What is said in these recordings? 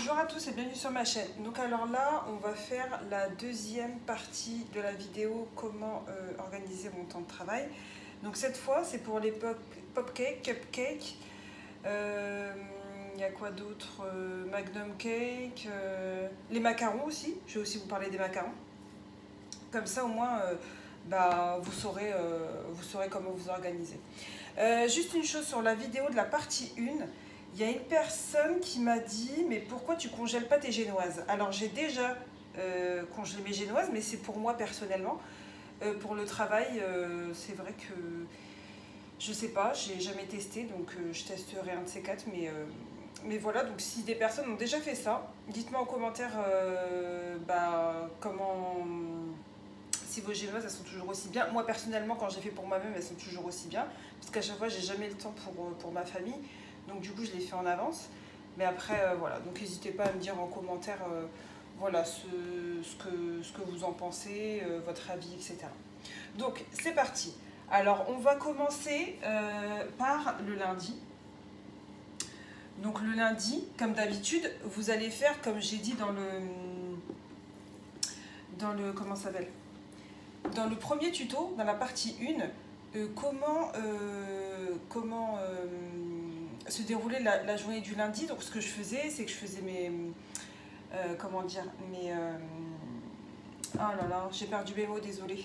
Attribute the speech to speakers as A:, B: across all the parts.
A: Bonjour à tous et bienvenue sur ma chaîne. Donc alors là, on va faire la deuxième partie de la vidéo comment organiser mon temps de travail. Donc cette fois, c'est pour les popcakes, cupcakes. Il y a quoi d'autre? Magnum cake, les macarons aussi. Je vais aussi vous parler des macarons. Comme ça, au moins, vous saurez comment vous organiser. Juste une chose sur la vidéo de la partie 1. Il y a une personne qui m'a dit « Mais pourquoi tu congèles pas tes génoises ?» Alors j'ai déjà congelé mes génoises, mais c'est pour moi personnellement. Pour le travail, c'est vrai que je sais pas, j'ai jamais testé, donc je testerai un de ces quatre. Mais voilà, donc si des personnes ont déjà fait ça, dites-moi en commentaire comment... Si vos génoises elles sont toujours aussi bien. Moi personnellement, quand j'ai fait pour moi-même, elles sont toujours aussi bien. Parce qu'à chaque fois, j'ai jamais le temps pour ma famille. Donc du coup, je l'ai fait en avance. Mais après, voilà. Donc n'hésitez pas à me dire en commentaire voilà, ce que vous en pensez, votre avis, etc. Donc c'est parti. Alors on va commencer par le lundi. Donc le lundi, comme d'habitude, vous allez faire comme j'ai dit dans le comment ça s'appelle, dans le premier tuto, dans la partie 1, comment se déroulait la journée du lundi. Donc ce que je faisais, c'est que je faisais mes... comment dire, mes... oh là là, j'ai perdu mes mots, désolée.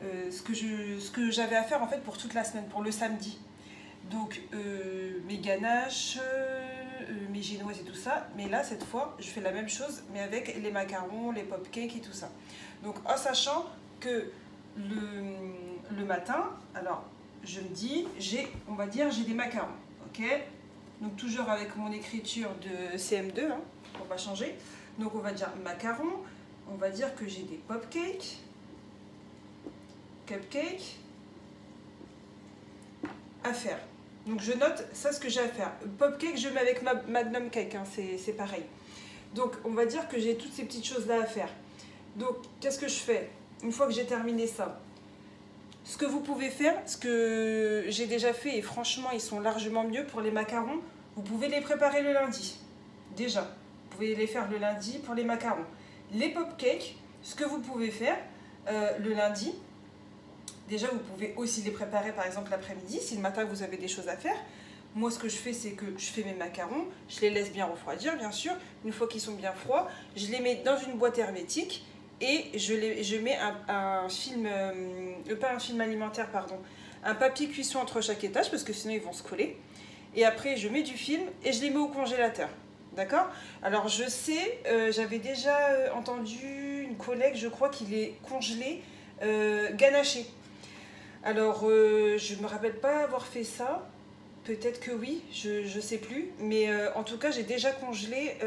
A: Ce que j'avais à faire en fait pour toute la semaine, pour le samedi. Donc mes ganaches, mes génoises et tout ça. Mais là, cette fois, je fais la même chose, mais avec les macarons, les popcakes et tout ça. Donc en sachant que le matin, alors je me dis, on va dire, j'ai des macarons, ok? Donc toujours avec mon écriture de CM2, hein, pour pas changer. Donc on va dire macarons, on va dire que j'ai des popcakes, cupcakes à faire. Donc je note ça, ce que j'ai à faire. Popcake, je mets avec ma Magnum cake, hein, c'est pareil. Donc on va dire que j'ai toutes ces petites choses là à faire. Donc qu'est-ce que je fais une fois que j'ai terminé ça? Ce que vous pouvez faire, ce que j'ai déjà fait, et franchement ils sont largement mieux pour les macarons, vous pouvez les préparer le lundi. Déjà, vous pouvez les faire le lundi pour les macarons. Les popcakes, ce que vous pouvez faire le lundi, déjà vous pouvez aussi les préparer par exemple l'après-midi, si le matin vous avez des choses à faire. Moi ce que je fais, c'est que je fais mes macarons, je les laisse bien refroidir bien sûr. Une fois qu'ils sont bien froids, je les mets dans une boîte hermétique. Et je mets un film, pas un film alimentaire, pardon, un papier cuisson entre chaque étage, parce que sinon ils vont se coller. Et après, je mets du film et je les mets au congélateur. D'accord? Alors, je sais, j'avais déjà entendu une collègue, je crois, qui les congelait ganachés. Alors, je ne me rappelle pas avoir fait ça. Peut-être que oui, je ne sais plus. Mais en tout cas, j'ai déjà congelé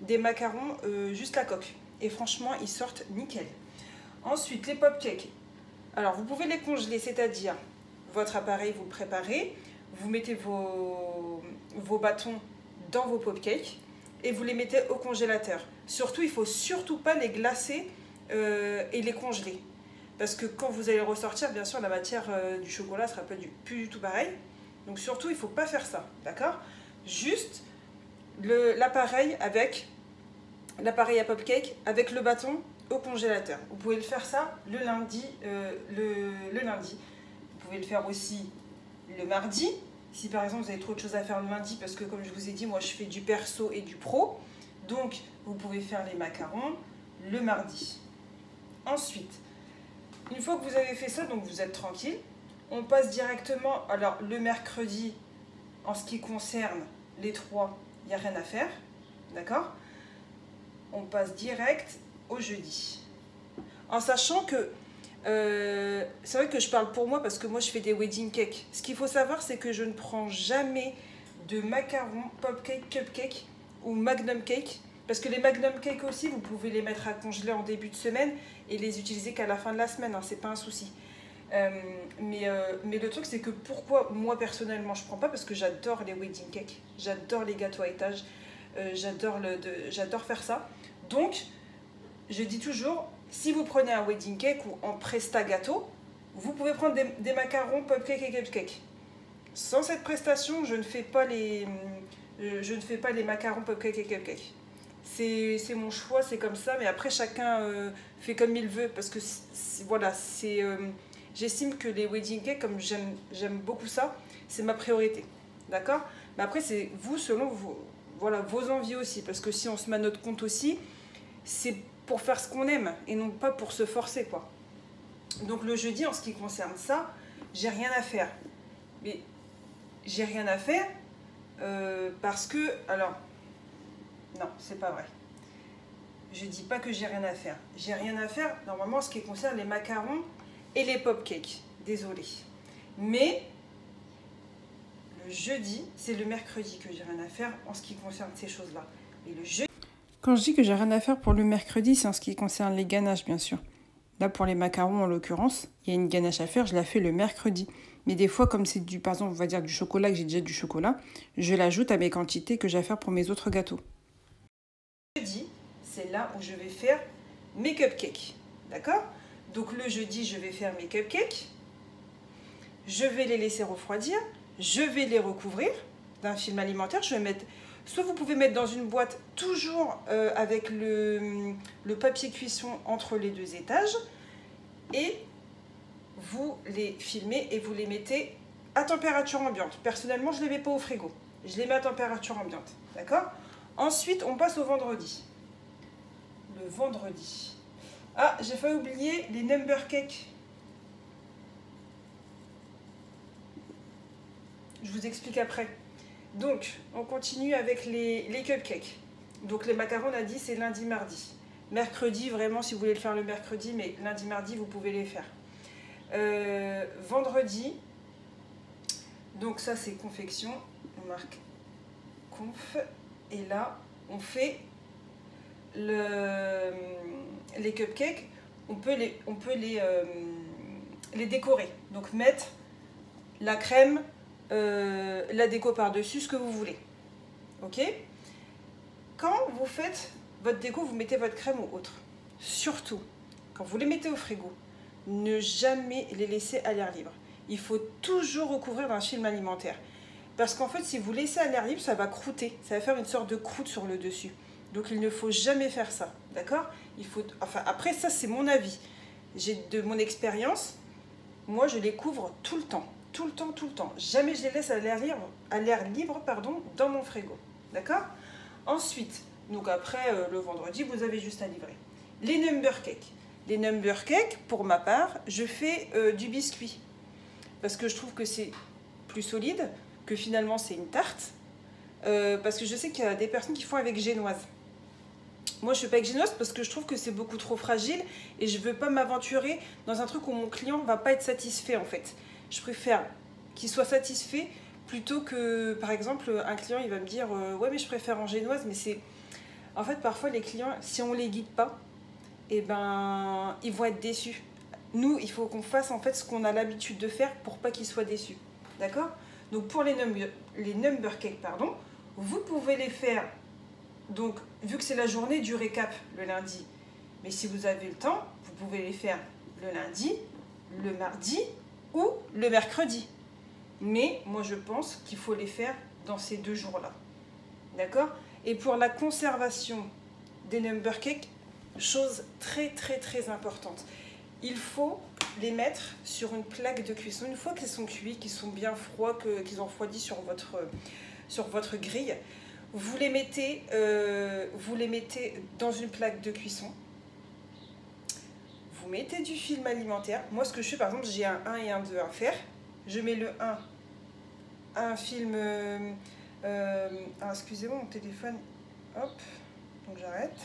A: des macarons juste la coque. Et franchement, ils sortent nickel. Ensuite, les popcakes. Alors, vous pouvez les congeler, c'est-à-dire, votre appareil, vous le préparez, vous mettez vos bâtons dans vos popcakes et vous les mettez au congélateur. Surtout, il ne faut surtout pas les glacer et les congeler. Parce que quand vous allez ressortir, bien sûr, la matière du chocolat ne sera plus du tout pareil. Donc, surtout, il ne faut pas faire ça, d'accord? Juste l'appareil à popcake avec le bâton au congélateur. Vous pouvez le faire ça le lundi. Le lundi. Vous pouvez le faire aussi le mardi. Si par exemple vous avez trop de choses à faire le lundi, parce que comme je vous ai dit, moi je fais du perso et du pro. Donc vous pouvez faire les macarons le mardi. Ensuite, une fois que vous avez fait ça, donc vous êtes tranquille, on passe directement. Alors le mercredi, en ce qui concerne les trois, il n'y a rien à faire. D'accord? On passe direct au jeudi. En sachant que, c'est vrai que je parle pour moi parce que moi je fais des wedding cakes. Ce qu'il faut savoir, c'est que je ne prends jamais de macarons, popcake, cupcake ou magnum cake. Parce que les magnum cakes aussi, vous pouvez les mettre à congeler en début de semaine et les utiliser qu'à la fin de la semaine, hein, c'est pas un souci. Mais le truc, c'est que pourquoi moi personnellement je prends pas, parce que j'adore les wedding cakes, j'adore les gâteaux à étage. J'adore faire ça. Donc, je dis toujours, si vous prenez un wedding cake ou en presta gâteau, vous pouvez prendre des macarons, popcake et cupcake. Sans cette prestation, je ne fais pas je ne fais pas les macarons Popcake et Cupcake. C'est mon choix, c'est comme ça, mais après chacun fait comme il veut, parce que voilà, j'estime que les wedding cakes, comme j'aime beaucoup ça, c'est ma priorité, d'accord? Mais après c'est vous, selon voilà, vos envies aussi, parce que si on se met à notre compte aussi, c'est pour faire ce qu'on aime, et non pas pour se forcer, quoi. Donc le jeudi, en ce qui concerne ça, j'ai rien à faire. Mais j'ai rien à faire parce que, alors, non, c'est pas vrai. Je dis pas que j'ai rien à faire. J'ai rien à faire, normalement, en ce qui concerne les macarons et les pop-cakes. Désolée. Mais le jeudi, c'est le mercredi que j'ai rien à faire en ce qui concerne ces choses-là. Et le jeudi... Quand je dis que j'ai rien à faire pour le mercredi, c'est en ce qui concerne les ganaches, bien sûr. Là, pour les macarons, en l'occurrence, il y a une ganache à faire, je la fais le mercredi. Mais des fois, comme c'est par exemple, on va dire du chocolat, que j'ai déjà du chocolat, je l'ajoute à mes quantités que j'ai à faire pour mes autres gâteaux. Jeudi, c'est là où je vais faire mes cupcakes. D'accord? Donc le jeudi, je vais faire mes cupcakes. Je vais les laisser refroidir. Je vais les recouvrir d'un film alimentaire. Je vais mettre... Soit vous pouvez mettre dans une boîte, toujours avec le papier cuisson entre les deux étages. Et vous les filmez et vous les mettez à température ambiante. Personnellement, je ne les mets pas au frigo. Je les mets à température ambiante. D'accord? Ensuite, on passe au vendredi. Le vendredi. Ah, j'ai failli oublier les number cakes. Je vous explique après. Donc, on continue avec les cupcakes. Donc, les macarons, on a dit, c'est lundi, mardi. Mercredi, vraiment, si vous voulez le faire le mercredi, mais lundi, mardi, vous pouvez les faire. Vendredi, donc ça, c'est confection. On marque conf. Et là, on fait les cupcakes. On peut les décorer. Donc, mettre la crème, la déco par-dessus, ce que vous voulez. Ok? Quand vous faites votre déco, vous mettez votre crème ou autre. Surtout, quand vous les mettez au frigo, ne jamais les laisser à l'air libre. Il faut toujours recouvrir d'un film alimentaire. Parce qu'en fait, si vous laissez à l'air libre, ça va croûter. Ça va faire une sorte de croûte sur le dessus. Donc, il ne faut jamais faire ça. D'accord? Enfin, après, ça, c'est mon avis. De mon expérience, moi, je les couvre tout le temps. Tout le temps, tout le temps. Jamais je les laisse à l'air libre, dans mon frigo. D'accord? Ensuite, donc après, le vendredi, vous avez juste à livrer. Les number cakes. Les number cakes, pour ma part, je fais du biscuit. Parce que je trouve que c'est plus solide, que finalement c'est une tarte. Parce que je sais qu'il y a des personnes qui font avec génoise. Moi, je ne fais pas avec génoise parce que je trouve que c'est beaucoup trop fragile et je ne veux pas m'aventurer dans un truc où mon client ne va pas être satisfait en fait. Je préfère qu'il soit satisfait plutôt que, par exemple, un client il va me dire ouais, mais je préfère en génoise, mais c'est... En fait, parfois, les clients, si on ne les guide pas, eh ben, ils vont être déçus. Nous, il faut qu'on fasse en fait ce qu'on a l'habitude de faire pour pas qu'ils soient déçus. D'accord? Donc, pour les number cakes, pardon, vous pouvez les faire, donc, vu que c'est la journée du récap le lundi, mais si vous avez le temps, vous pouvez les faire le lundi, le mardi ou le mercredi. Mais moi, je pense qu'il faut les faire dans ces 2 jours-là. D'accord? Et pour la conservation des number cakes, chose très très très importante, il faut les mettre sur une plaque de cuisson. Une fois qu'ils sont cuits, qu'ils sont bien froids, qu'ils ont refroidi sur votre grille, vous les mettez dans une plaque de cuisson. Vous mettez du film alimentaire. Moi, ce que je fais, par exemple, j'ai un 1 et un 2 à faire. Je mets le 1, un film... excusez-moi, mon téléphone. Hop, donc j'arrête.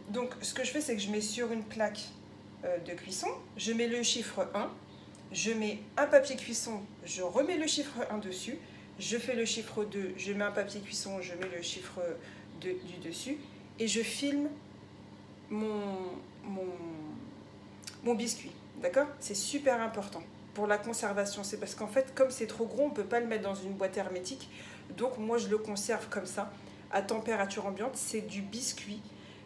A: Donc, ce que je fais, c'est que je mets sur une plaque de cuisson, je mets le chiffre 1, je mets un papier cuisson, je remets le chiffre 1 dessus, je fais le chiffre 2, je mets un papier cuisson, je mets le chiffre 2 du dessus, et je filme mon biscuit. D'accord? C'est super important pour la conservation. C'est parce qu'en fait, comme c'est trop gros, on ne peut pas le mettre dans une boîte hermétique. Donc moi, je le conserve comme ça, à température ambiante. C'est du biscuit.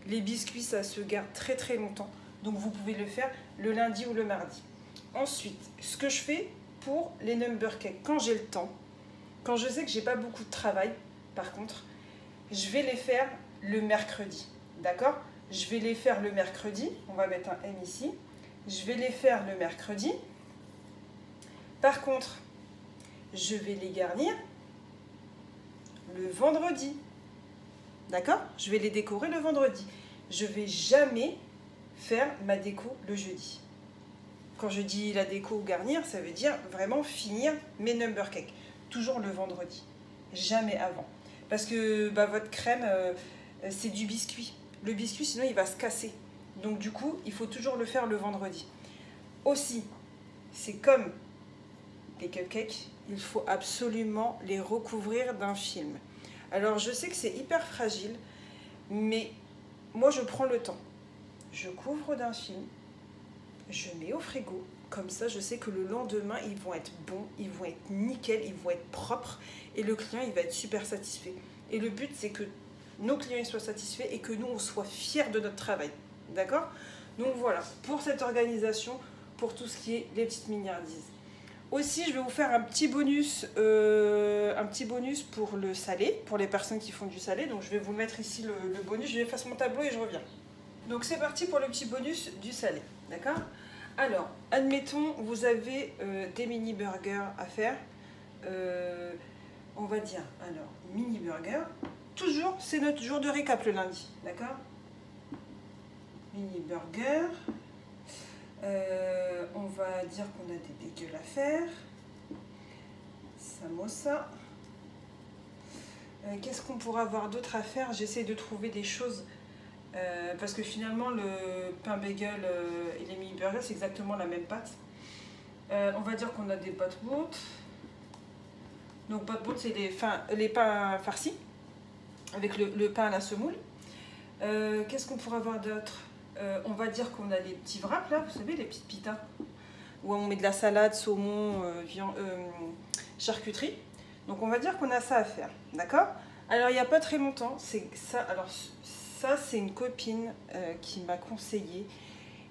A: Les biscuits, ça se garde très très longtemps. Donc vous pouvez le faire le lundi ou le mardi. Ensuite, ce que je fais pour les number cakes, quand j'ai le temps, Quand je sais que j'ai pas beaucoup de travail, par contre, je vais les faire le mercredi. D'accord? Je vais les faire le mercredi. On va mettre un M ici. Je vais les faire le mercredi. Par contre, je vais les garnir le vendredi. D'accord? Je vais les décorer le vendredi. Je ne vais jamais faire ma déco le jeudi. Quand je dis la déco ou garnir, ça veut dire vraiment finir mes number cakes. Toujours le vendredi. Jamais avant. Parce que votre crème, c'est du biscuit. Le biscuit, sinon, il va se casser. Donc, du coup, il faut toujours le faire le vendredi. Aussi, c'est comme les cupcakes, il faut absolument les recouvrir d'un film. Alors, je sais que c'est hyper fragile, mais moi, je prends le temps. Je couvre d'un film, je mets au frigo. Comme ça, je sais que le lendemain, ils vont être bons, ils vont être nickel, ils vont être propres. Et le client, il va être super satisfait. Et le but, c'est que nos clients soient satisfaits et que nous, on soit fiers de notre travail. D'accord? Donc voilà, pour cette organisation, pour tout ce qui est les petites mignardises. Aussi, je vais vous faire un petit bonus pour le salé, pour les personnes qui font du salé. Donc je vais vous mettre ici le bonus, je vais faire mon tableau et je reviens. Donc c'est parti pour le petit bonus du salé. D'accord? Alors, admettons, vous avez des mini burgers à faire. On va dire, alors, mini burger. Toujours, c'est notre jour de récap le lundi. D'accord? Mini burger. On va dire qu'on a des bagels à faire. Samosa. Qu'est-ce qu'on pourra avoir d'autre à faire? J'essaie de trouver des choses. Parce que finalement, le pain bagel et les mini burgers, c'est exactement la même pâte. On va dire qu'on a des pâtes bourdes. Donc, pâtes bourdes, c'est les pains farcis, avec le pain à la semoule. Qu'est-ce qu'on pourra avoir d'autre? On va dire qu'on a les petits wraps, là, vous savez, les petites pitas, où on met de la salade, saumon, charcuterie. Donc, on va dire qu'on a ça à faire, d'accord? Alors, il n'y a pas très longtemps, c'est ça. Alors, ça, c'est une copine qui m'a conseillé.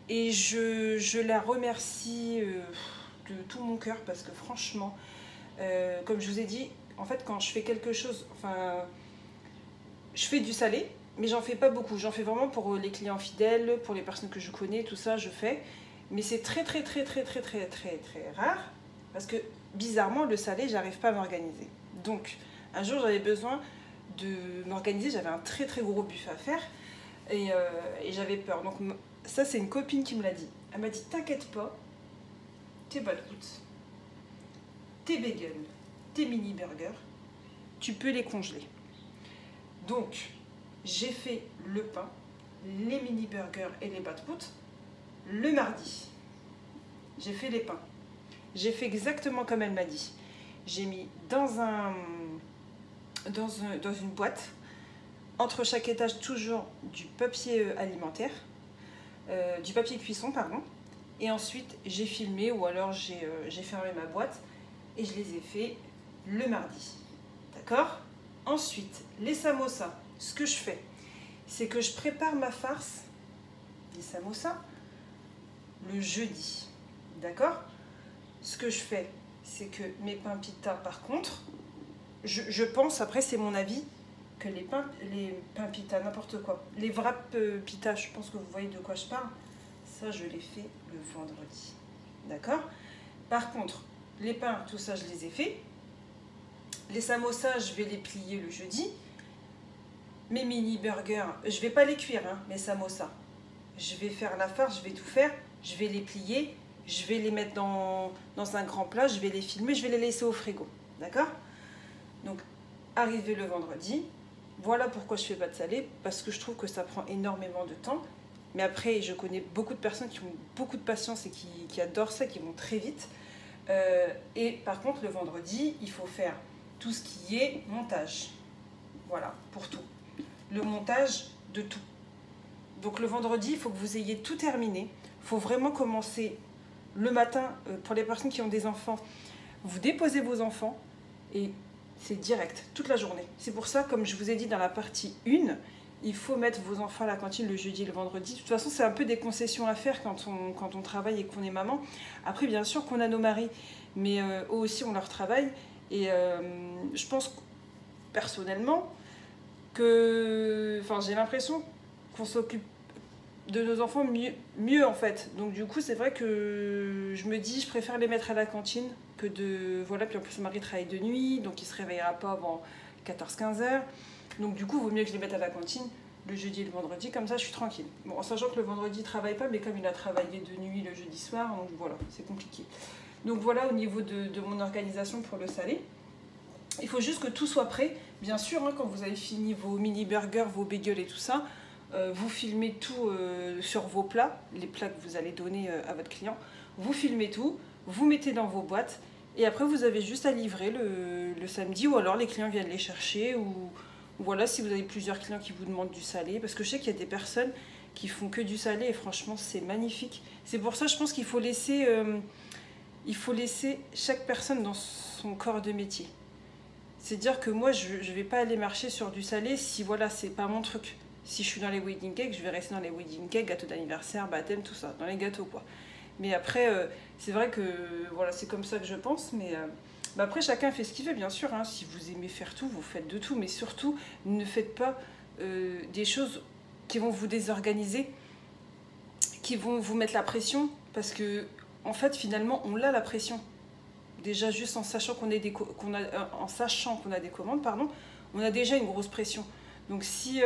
A: Et je la remercie de tout mon cœur parce que franchement, comme je vous ai dit, en fait, quand je fais quelque chose, je fais du salé, mais j'en fais pas beaucoup. J'en fais vraiment pour les clients fidèles, pour les personnes que je connais, tout ça, je fais. Mais c'est très rare parce que bizarrement, le salé, j'arrive pas à m'organiser. Donc, un jour, j'avais besoin de m'organiser. J'avais un très gros buffet à faire et j'avais peur. Donc, ça, c'est une copine qui me l'a dit. Elle m'a dit, t'inquiète pas, tes balloutes, tes bagels, tes mini burgers, tu peux les congeler. Donc, j'ai fait le pain, les mini burgers et les batpoutes le mardi. J'ai fait les pains. J'ai fait exactement comme elle m'a dit. J'ai mis dans une boîte, entre chaque étage, toujours du papier alimentaire, du papier cuisson, pardon. Et ensuite, j'ai filmé ou alors j'ai fermé ma boîte et je les ai fait le mardi. D'accord? Ensuite, les samosas, ce que je fais, c'est que je prépare ma farce, les samosas, le jeudi. D'accord? Ce que je fais, c'est que mes pains pita, par contre, je pense, après c'est mon avis, que les pains pita, n'importe quoi, les wraps pita, je pense que vous voyez de quoi je parle, ça je les fais le vendredi. D'accord? Par contre, les pains, tout ça je les ai fait. Les samosas, je vais les plier le jeudi. Mes mini burgers, je vais pas les cuire, hein, mes samosas. Je vais faire la farce, je vais tout faire, je vais les plier, je vais les mettre dans un grand plat, je vais les filmer, je vais les laisser au frigo. D'accord? Donc, arrivé le vendredi, voilà pourquoi je fais pas de salé, parce que je trouve que ça prend énormément de temps. Mais après, je connais beaucoup de personnes qui ont beaucoup de patience et qui adorent ça, qui vont très vite. Et par contre, le vendredi, il faut faire tout ce qui est montage. Voilà, pour tout. Le montage de tout. Donc le vendredi, il faut que vous ayez tout terminé. Il faut vraiment commencer le matin, pour les personnes qui ont des enfants, vous déposez vos enfants et c'est direct, toute la journée. C'est pour ça, comme je vous ai dit dans la partie 1, il faut mettre vos enfants à la cantine le jeudi et le vendredi. De toute façon, c'est un peu des concessions à faire quand on travaille et qu'on est maman. Après, bien sûr qu'on a nos maris, mais eux aussi, on leur travaille. Et je pense personnellement que, enfin, j'ai l'impression qu'on s'occupe de nos enfants mieux en fait. Donc du coup, c'est vrai que je me dis, je préfère les mettre à la cantine que de... Voilà, puis en plus, mon mari travaille de nuit, donc il se réveillera pas avant 14-15 heures. Donc du coup, il vaut mieux que je les mette à la cantine le jeudi et le vendredi, comme ça je suis tranquille. Bon, en sachant que le vendredi il travaille pas, mais comme il a travaillé de nuit le jeudi soir, donc voilà, c'est compliqué. Donc voilà au niveau de mon organisation pour le salé. Il faut juste que tout soit prêt. Bien sûr, hein, quand vous avez fini vos mini burgers, vos bagels et tout ça, vous filmez tout sur vos plats, les plats que vous allez donner à votre client. Vous filmez tout, vous mettez dans vos boîtes et après vous avez juste à livrer le samedi, ou alors les clients viennent les chercher, ou voilà, si vous avez plusieurs clients qui vous demandent du salé, parce que je sais qu'il y a des personnes qui font que du salé et franchement c'est magnifique. C'est pour ça je pense qu'il faut laisser chaque personne dans son corps de métier. C'est-à-dire que moi je ne vais pas aller marcher sur du salé si voilà, c'est pas mon truc. Si je suis dans les wedding cakes, je vais rester dans les wedding cakes, gâteaux d'anniversaire, baptême, tout ça, dans les gâteaux quoi. Mais après, c'est vrai que voilà, c'est comme ça que je pense, mais après chacun fait ce qu'il veut bien sûr, hein. Si vous aimez faire tout, vous faites de tout, mais surtout ne faites pas des choses qui vont vous désorganiser, qui vont vous mettre la pression, parce que en fait finalement on a la pression. Déjà juste en sachant qu'on a des commandes, pardon, on a déjà une grosse pression. Donc si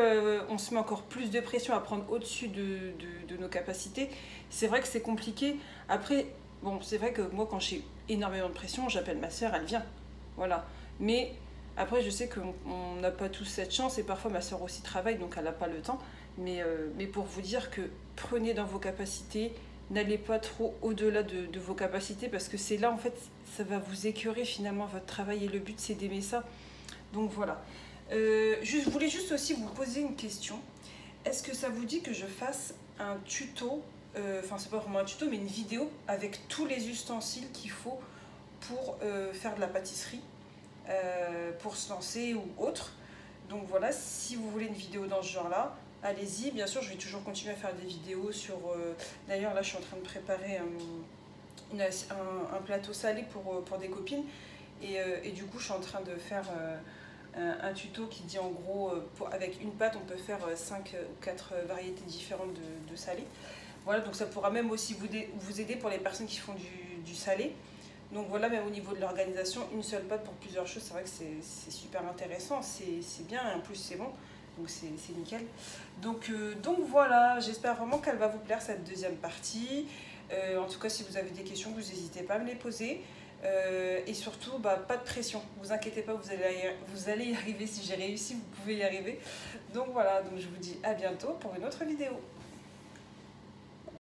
A: on se met encore plus de pression à prendre au-dessus de nos capacités, c'est vrai que c'est compliqué. Après, bon, c'est vrai que moi quand j'ai énormément de pression, j'appelle ma soeur, elle vient. Voilà. Mais après, je sais qu'on n'a pas tous cette chance, et parfois ma soeur aussi travaille, donc elle n'a pas le temps. Mais pour vous dire que prenez dans vos capacités, n'allez pas trop au-delà de vos capacités, parce que c'est là en fait, ça va vous écœurer finalement votre travail, et le but c'est d'aimer ça. Donc voilà. Je voulais juste aussi vous poser une question. Est-ce que ça vous dit que je fasse un tuto, enfin c'est pas vraiment un tuto, mais une vidéo avec tous les ustensiles qu'il faut pour faire de la pâtisserie, pour se lancer ou autre. Donc voilà, si vous voulez une vidéo dans ce genre-là, allez-y. Bien sûr, je vais toujours continuer à faire des vidéos sur... D'ailleurs, là, je suis en train de préparer un plateau salé pour des copines. Et du coup, je suis en train de faire un tuto qui dit en gros, avec une pâte, on peut faire 5 ou 4 variétés différentes de salé. Voilà, donc ça pourra même aussi vous aider pour les personnes qui font du salé. Donc voilà, même au niveau de l'organisation, une seule pâte pour plusieurs choses, c'est vrai que c'est super intéressant, c'est bien, et en plus c'est bon, donc c'est nickel. Donc voilà, j'espère vraiment qu'elle va vous plaire cette deuxième partie. En tout cas, si vous avez des questions, vous n'hésitez pas à me les poser. Et surtout, pas de pression, vous inquiétez pas, vous allez y arriver. Si j'ai réussi, vous pouvez y arriver. Donc voilà, donc je vous dis à bientôt pour une autre vidéo.